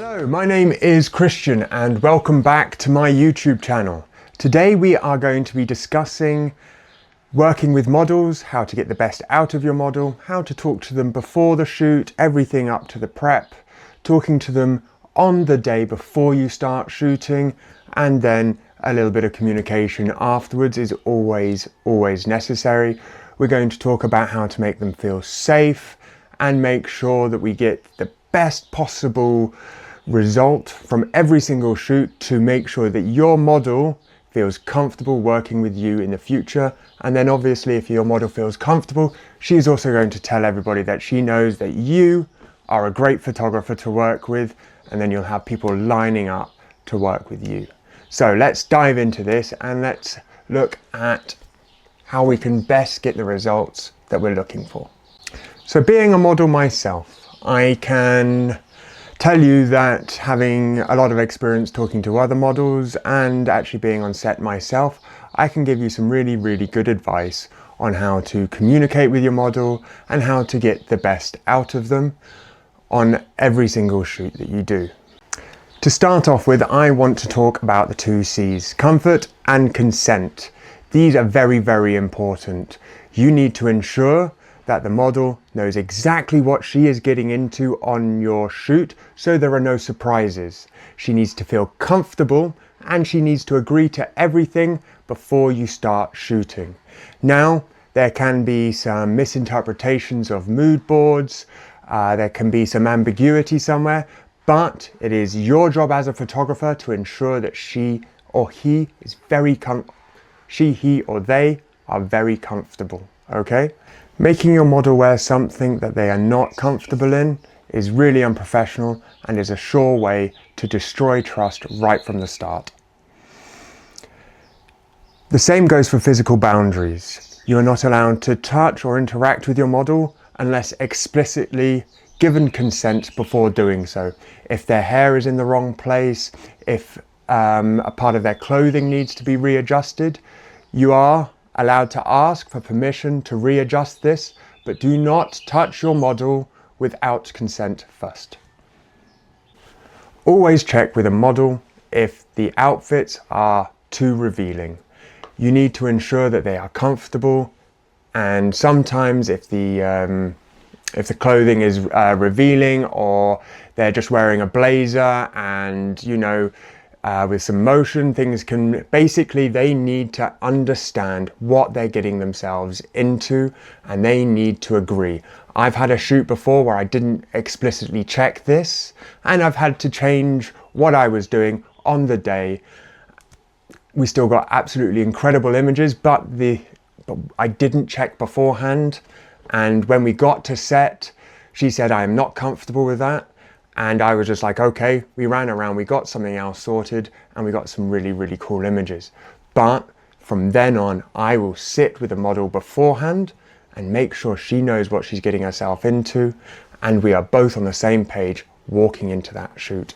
Hello, my name is Christian and welcome back to my YouTube channel. Today we are going to be discussing working with models, how to get the best out of your model, how to talk to them before the shoot, everything up to the prep, talking to them on the day before you start shooting, and then a little bit of communication afterwards is always necessary. We're going to talk about how to make them feel safe and make sure that we get the best possible result from every single shoot to make sure that your model feels comfortable working with you in the future. And then obviously if your model feels comfortable, she's also going to tell everybody that she knows that you are a great photographer to work with, and then you'll have people lining up to work with you. So let's dive into this and let's look at how we can best get the results that we're looking for. So being a model myself, I can tell you that having a lot of experience talking to other models and actually being on set myself, I can give you some really good advice on how to communicate with your model and how to get the best out of them on every single shoot that you do. To start off with, I want to talk about the 2 C's, comfort and consent. These are very important. You need to ensure that the model knows exactly what she is getting into on your shoot, so there are no surprises. She needs to feel comfortable and she needs to agree to everything before you start shooting. Now, there can be some misinterpretations of mood boards, there can be some ambiguity somewhere, but it is your job as a photographer to ensure that she or he is he or they are very comfortable, okay? Making your model wear something that they are not comfortable in is really unprofessional and is a sure way to destroy trust right from the start. The same goes for physical boundaries. You are not allowed to touch or interact with your model unless explicitly given consent before doing so. If their hair is in the wrong place, if a part of their clothing needs to be readjusted, you are allowed to ask for permission to readjust this, but do not touch your model without consent first. Always check with a model if the outfits are too revealing. You need to ensure that they are comfortable, and sometimes if the clothing is revealing, or they're just wearing a blazer and with some motion, things can basically, they need to understand what they're getting themselves into and they need to agree. I've had a shoot before where I didn't explicitly check this and I've had to change what I was doing on the day. We still got absolutely incredible images, but I didn't check beforehand. And when we got to set, she said, I am not comfortable with that. And I was just like, okay, we ran around, we got something else sorted, and we got some really cool images. But from then on, I will sit with the model beforehand and make sure she knows what she's getting herself into, and we are both on the same page walking into that shoot.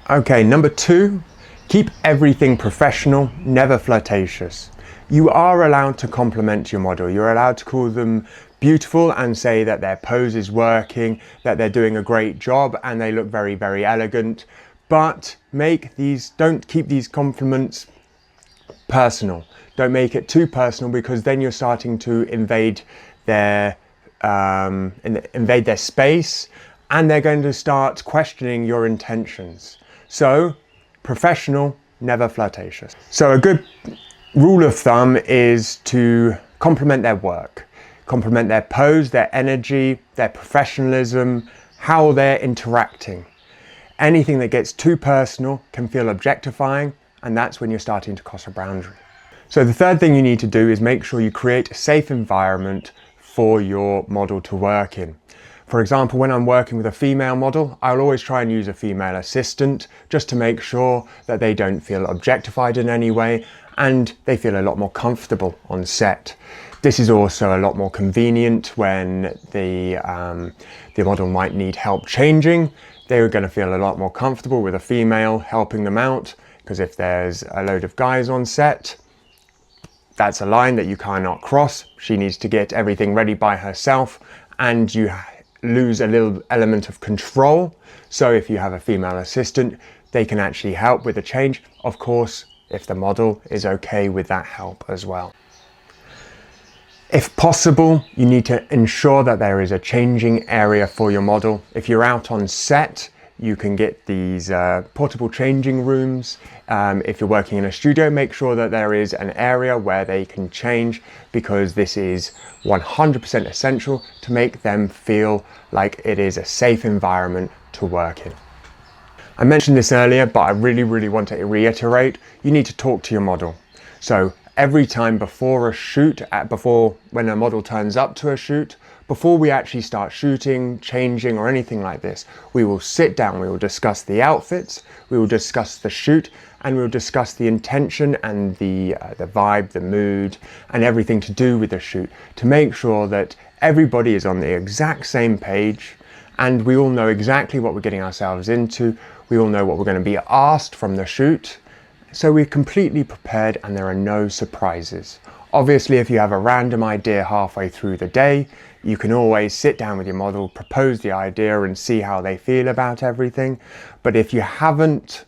Okay, number 2, keep everything professional, never flirtatious. You are allowed to compliment your model. You're allowed to call them beautiful and say that their pose is working, that they're doing a great job and they look very elegant. But don't keep these compliments personal. Don't make it too personal, because then you're starting to invade their space and they're going to start questioning your intentions. So professional, never flirtatious. So a good rule of thumb is to compliment their work. Compliment their pose, their energy, their professionalism, how they're interacting. Anything that gets too personal can feel objectifying, and that's when you're starting to cross a boundary. So the third thing you need to do is make sure you create a safe environment for your model to work in. For example, when I'm working with a female model, I'll always try and use a female assistant just to make sure that they don't feel objectified in any way and they feel a lot more comfortable on set. This is also a lot more convenient when the model might need help changing. They're going to feel a lot more comfortable with a female helping them out, because if there's a load of guys on set, that's a line that you cannot cross. She needs to get everything ready by herself, and you lose a little element of control. So if you have a female assistant, they can actually help with the change, of course, if the model is okay with that help as well. If possible, you need to ensure that there is a changing area for your model. If you're out on set, you can get these portable changing rooms. If you're working in a studio, make sure that there is an area where they can change, because this is 100% essential to make them feel like it is a safe environment to work in. I mentioned this earlier, but I really want to reiterate, you need to talk to your model. So every time before a shoot, when a model turns up to a shoot, before we actually start shooting, changing, or anything like this, we will sit down, we will discuss the outfits, we will discuss the shoot, and we will discuss the intention and the vibe, the mood, and everything to do with the shoot, to make sure that everybody is on the exact same page, and we all know exactly what we're getting ourselves into. We all know what we're going to be asked from the shoot. So we're completely prepared and there are no surprises. Obviously, if you have a random idea halfway through the day, you can always sit down with your model, propose the idea and see how they feel about everything. But if you haven't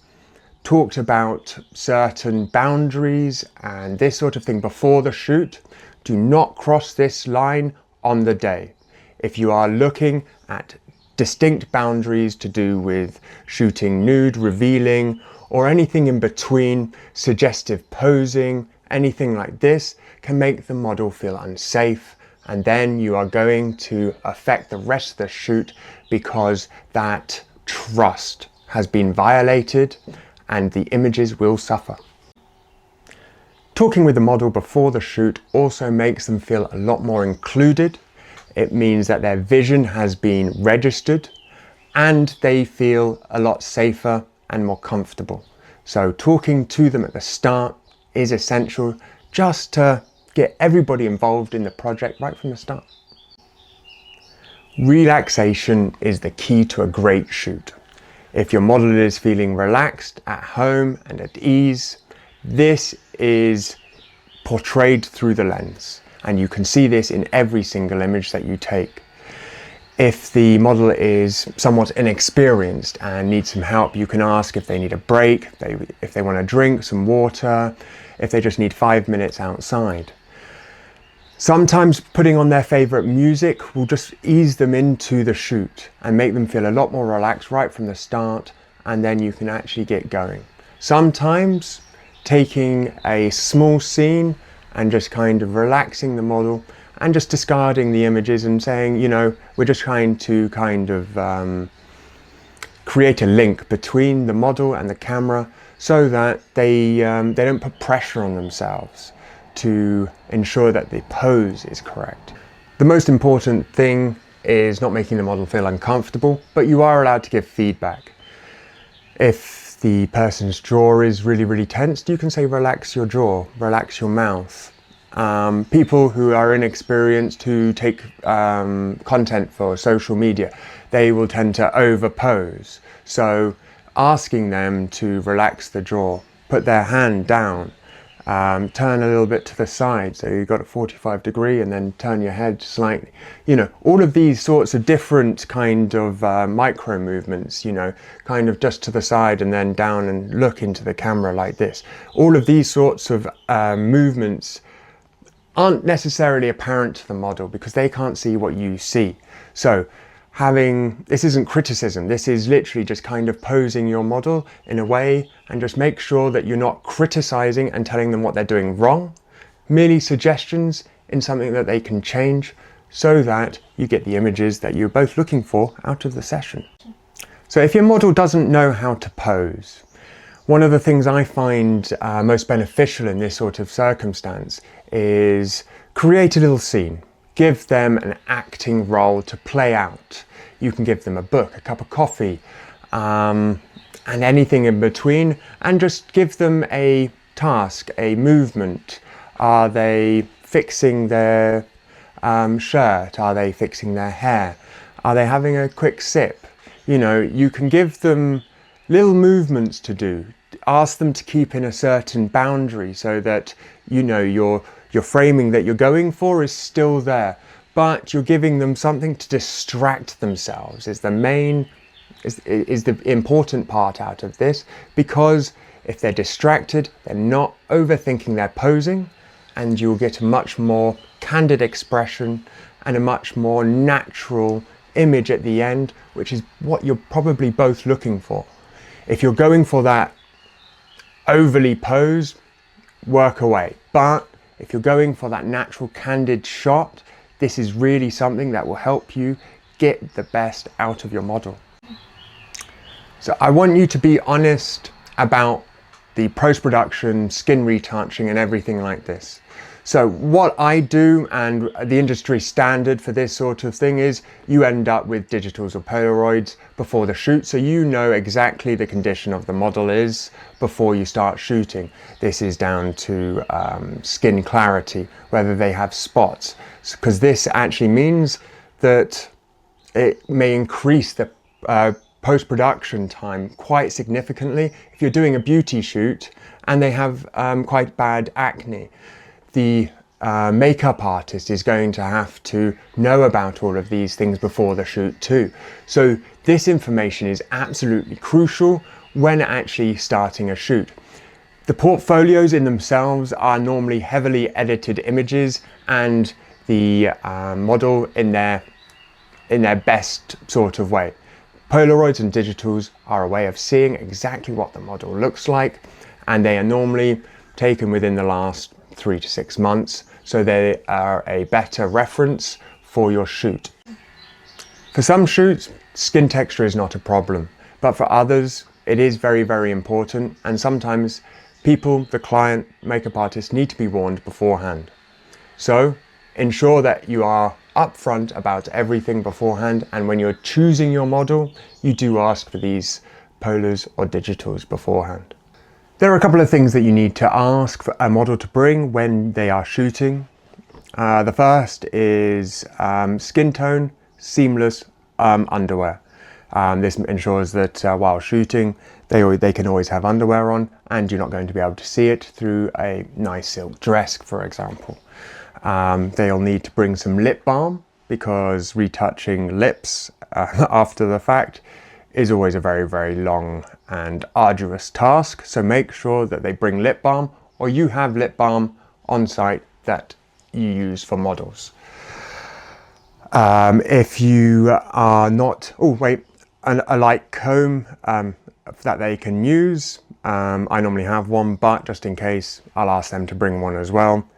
talked about certain boundaries and this sort of thing before the shoot, do not cross this line on the day. If you are looking at distinct boundaries to do with shooting nude, revealing, or anything in between, suggestive posing, anything like this can make the model feel unsafe, and then you are going to affect the rest of the shoot because that trust has been violated and the images will suffer. Talking with the model before the shoot also makes them feel a lot more included. It means that their vision has been registered and they feel a lot safer and more comfortable. So talking to them at the start is essential, just to get everybody involved in the project right from the start. Relaxation is the key to a great shoot. If your model is feeling relaxed at home and at ease, this is portrayed through the lens. And you can see this in every single image that you take. If the model is somewhat inexperienced and needs some help, you can ask if they need a break, if they want a drink, some water, if they just need 5 minutes outside. Sometimes putting on their favorite music will just ease them into the shoot and make them feel a lot more relaxed right from the start, and then you can actually get going. Sometimes taking a small scene and just kind of relaxing the model and just discarding the images and saying, you know, we're just trying to kind of create a link between the model and the camera so that they don't put pressure on themselves to ensure that the pose is correct. The most important thing is not making the model feel uncomfortable, but you are allowed to give feedback. If the person's jaw is really tensed, you can say relax your jaw, relax your mouth. People who are inexperienced, who take content for social media, they will tend to overpose. So asking them to relax the jaw, put their hand down, turn a little bit to the side, so you've got a 45 degree, and then turn your head slightly. You know, all of these sorts of different kind of micro movements, you know, kind of just to the side and then down and look into the camera like this. All of these sorts of movements aren't necessarily apparent to the model because they can't see what you see. So this isn't criticism, this is literally just kind of posing your model in a way, and just make sure that you're not criticizing and telling them what they're doing wrong, merely suggestions in something that they can change so that you get the images that you're both looking for out of the session. So if your model doesn't know how to pose, one of the things I find most beneficial in this sort of circumstance is create a little scene. Give them an acting role to play out. You can give them a book, a cup of coffee, and anything in between, and just give them a task, a movement. Are they fixing their shirt? Are they fixing their hair? Are they having a quick sip? You know, you can give them little movements to do. Ask them to keep in a certain boundary so that, you know, your framing that you're going for is still there, but you're giving them something to distract themselves is the important part out of this, because if they're distracted, they're not overthinking their posing, and you'll get a much more candid expression and a much more natural image at the end, which is what you're probably both looking for. If you're going for that overly posed, work away. But if you're going for that natural candid shot, this is really something that will help you get the best out of your model. So I want you to be honest about the post-production, skin retouching and everything like this. So what I do, and the industry standard for this sort of thing, is you end up with digitals or Polaroids before the shoot, so you know exactly the condition of the model is before you start shooting. This is down to skin clarity, whether they have spots, because this actually means that it may increase the post-production time quite significantly. If you're doing a beauty shoot and they have quite bad acne, the makeup artist is going to have to know about all of these things before the shoot too. So this information is absolutely crucial when actually starting a shoot. The portfolios in themselves are normally heavily edited images, and the model in their best sort of way. Polaroids and digitals are a way of seeing exactly what the model looks like, and they are normally taken within the last 3 to 6 months, so they are a better reference for your shoot. For some shoots, skin texture is not a problem, but for others it is very, very important, and sometimes people, the client, makeup artist, need to be warned beforehand. So ensure that you are upfront about everything beforehand, and when you're choosing your model, you do ask for these polars or digitals beforehand. There are a couple of things that you need to ask for a model to bring when they are shooting. The first is skin tone, seamless underwear. This ensures that while shooting, they can always have underwear on, and you're not going to be able to see it through a nice silk dress, for example. They'll need to bring some lip balm, because retouching lips after the fact is always a very, very long and arduous task. So make sure that they bring lip balm, or you have lip balm on site that you use for models. If you are not, a light comb that they can use. I normally have one, but just in case, I'll ask them to bring one as well.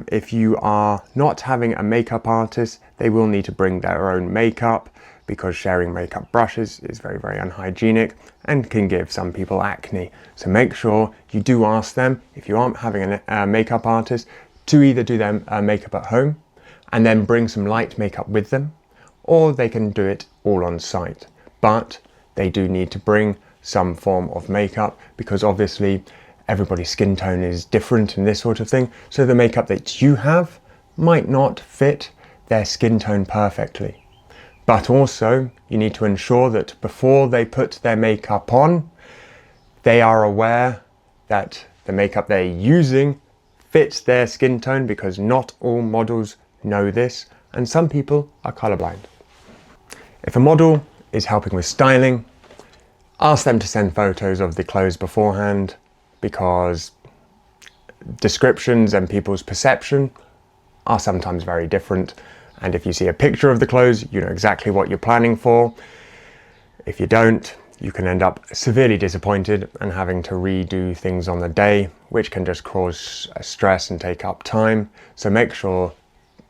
If you are not having a makeup artist, they will need to bring their own makeup, because sharing makeup brushes is very, very unhygienic and can give some people acne. So make sure you do ask them, if you aren't having a makeup artist, to either do their makeup at home and then bring some light makeup with them, or they can do it all on site. But they do need to bring some form of makeup, because obviously everybody's skin tone is different and this sort of thing. So the makeup that you have might not fit their skin tone perfectly. But also you need to ensure that before they put their makeup on, they are aware that the makeup they're using fits their skin tone, because not all models know this, and some people are colorblind. If a model is helping with styling, ask them to send photos of the clothes beforehand, because descriptions and people's perception are sometimes very different. And if you see a picture of the clothes, you know exactly what you're planning for. If you don't, you can end up severely disappointed and having to redo things on the day, which can just cause stress and take up time. So make sure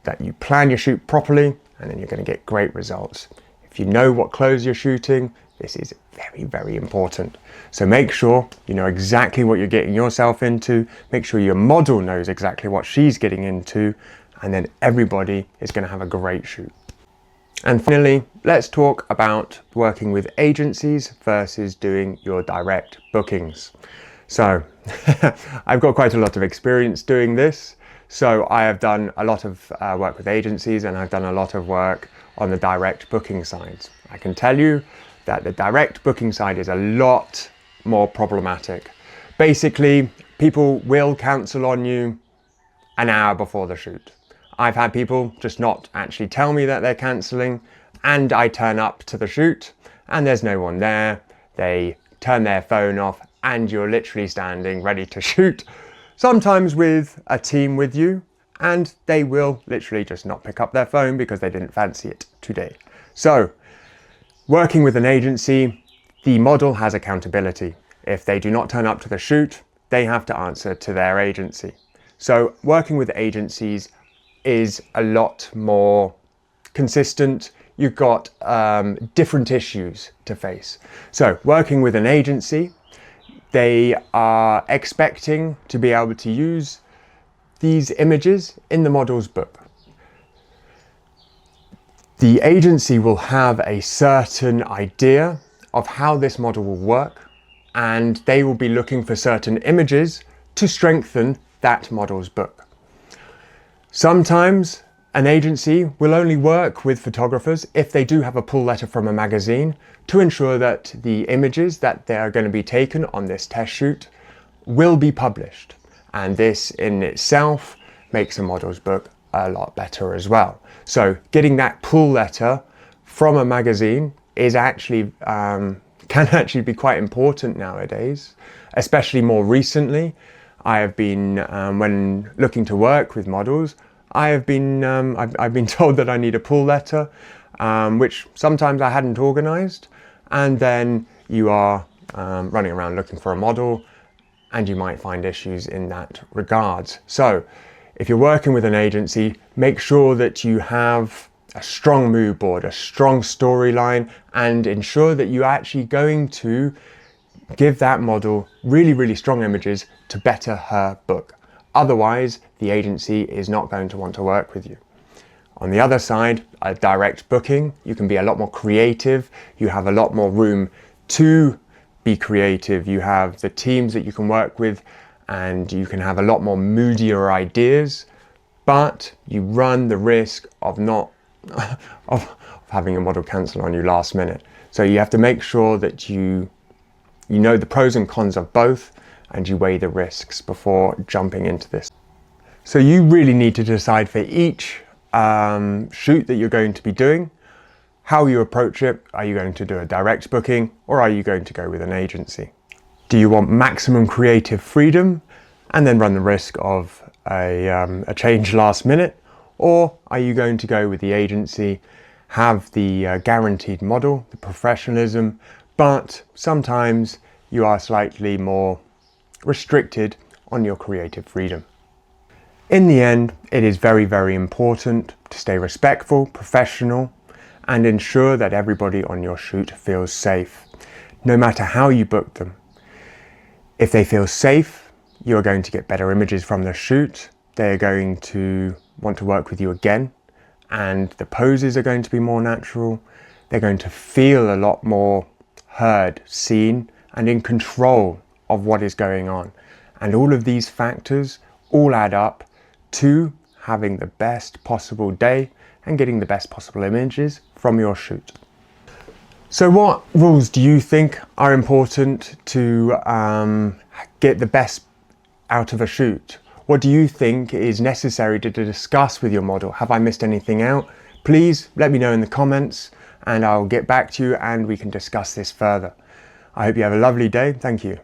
that you plan your shoot properly, and then you're going to get great results. If you know what clothes you're shooting, this is very, very important. So make sure you know exactly what you're getting yourself into. Make sure your model knows exactly what she's getting into, and then everybody is going to have a great shoot. And finally, let's talk about working with agencies versus doing your direct bookings. So I've got quite a lot of experience doing this. So I have done a lot of work with agencies, and I've done a lot of work on the direct booking sides. I can tell you that the direct booking side is a lot more problematic. Basically, people will cancel on you an hour before the shoot. I've had people just not actually tell me that they're cancelling, and I turn up to the shoot and there's no one there. They turn their phone off and you're literally standing ready to shoot, sometimes with a team with you, and they will literally just not pick up their phone because they didn't fancy it today. So working with an agency, the model has accountability. If they do not turn up to the shoot, they have to answer to their agency. So working with agencies is a lot more consistent. You've got different issues to face. So working with an agency, they are expecting to be able to use these images in the model's book. The agency will have a certain idea of how this model will work, and they will be looking for certain images to strengthen that model's book. Sometimes an agency will only work with photographers if they do have a pull letter from a magazine to ensure that the images that they are going to be taken on this test shoot will be published. And this in itself makes a model's book a lot better as well. So getting that pull letter from a magazine is actually can actually be quite important nowadays, especially more recently. I have been when looking to work with models, I've been told that I need a pull letter, which sometimes I hadn't organised, and then you are running around looking for a model, and you might find issues in that regards. So if you're working with an agency, make sure that you have a strong mood board, a strong storyline, and ensure that you're actually going to give that model really, really strong images to better her book. Otherwise, the agency is not going to want to work with you. On the other side, a direct booking, you can be a lot more creative. You have a lot more room to be creative. You have the teams that you can work with, and you can have a lot more moodier ideas, but you run the risk of not of having a model cancel on you last minute. So you have to make sure that you know the pros and cons of both, and you weigh the risks before jumping into this. So you really need to decide for each shoot that you're going to be doing, how you approach it. Are you going to do a direct booking, or are you going to go with an agency? Do you want maximum creative freedom and then run the risk of a change last minute? Or are you going to go with the agency, have the guaranteed model, the professionalism, but sometimes you are slightly more restricted on your creative freedom? In the end, it is very, very important to stay respectful, professional, and ensure that everybody on your shoot feels safe, no matter how you book them. If they feel safe, you are going to get better images from the shoot. They're going to want to work with you again, and the poses are going to be more natural. They're going to feel a lot more heard, seen, and in control of what is going on. And all of these factors all add up to having the best possible day and getting the best possible images from your shoot. So what rules do you think are important to get the best out of a shoot? What do you think is necessary to discuss with your model? Have I missed anything out? Please let me know in the comments and I'll get back to you and we can discuss this further. I hope you have a lovely day. Thank you.